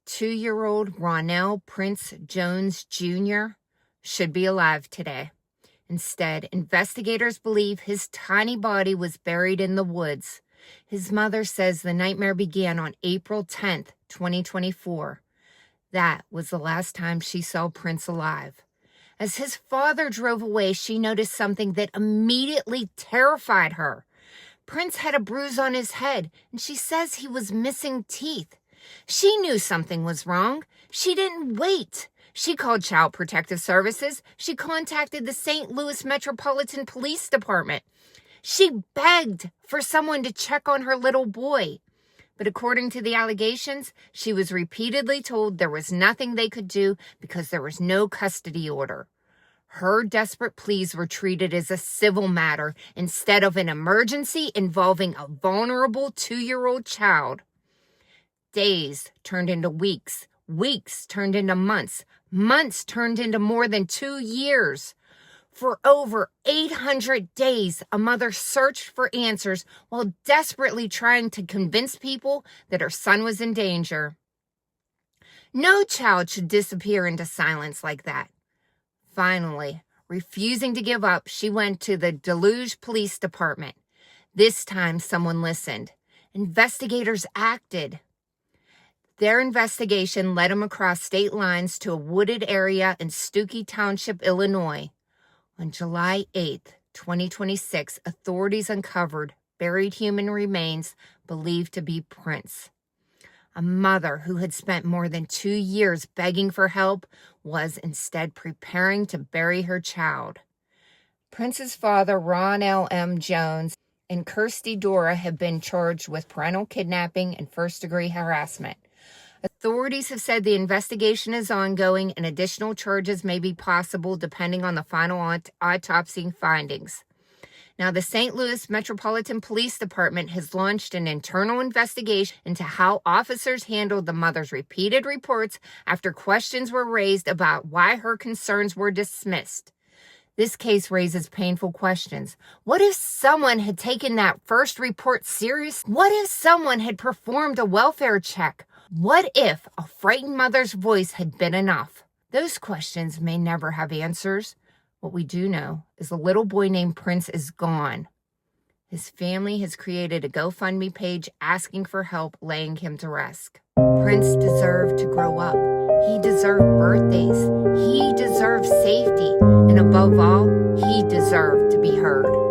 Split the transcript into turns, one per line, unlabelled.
2-year-old Ronell Prince Jones Jr. should be alive today. Instead, investigators believe his tiny body was buried in the woods. His mother says the nightmare began on April 10th, 2024. That was the last time she saw Prince alive. As his father drove away, she noticed something that immediately terrified her. Prince had a bruise on his head, and she says he was missing teeth. She knew something was wrong. She didn't wait. She called Child Protective Services. She contacted the St. Louis Metropolitan Police Department. She begged for someone to check on her little boy. But according to the allegations, she was repeatedly told there was nothing they could do because there was no custody order. Her desperate pleas were treated as a civil matter instead of an emergency involving a vulnerable 2-year-old child. Days turned into weeks. Weeks turned into months. Months turned into more than 2 years. For over 800 days, a mother searched for answers while desperately trying to convince people that her son was in danger. No child should disappear into silence like that. Finally, refusing to give up, she went to the Deluge Police Department. This time, someone listened. Investigators acted. Their investigation led them across state lines to a wooded area in Stookie Township, Illinois. On July 8th, 2026, authorities uncovered buried human remains believed to be Prince. A mother who had spent more than 2 years begging for help was instead preparing to bury her child. Prince's father, Ronell M. Jones, and Kirsty Dora have been charged with parental kidnapping and first-degree harassment. Authorities have said the investigation is ongoing and additional charges may be possible depending on the final autopsy findings. Now, the St. Louis Metropolitan Police Department has launched an internal investigation into how officers handled the mother's repeated reports after questions were raised about why her concerns were dismissed. This case raises painful questions. What if someone had taken that first report seriously? What if someone had performed a welfare check? What if a frightened mother's voice had been enough? Those questions may never have answers. What we do know is a little boy named Prince is gone. His family has created a GoFundMe page asking for help laying him to rest. Prince deserved to grow up. He deserved birthdays. He deserved safety. And above all, he deserved to be heard.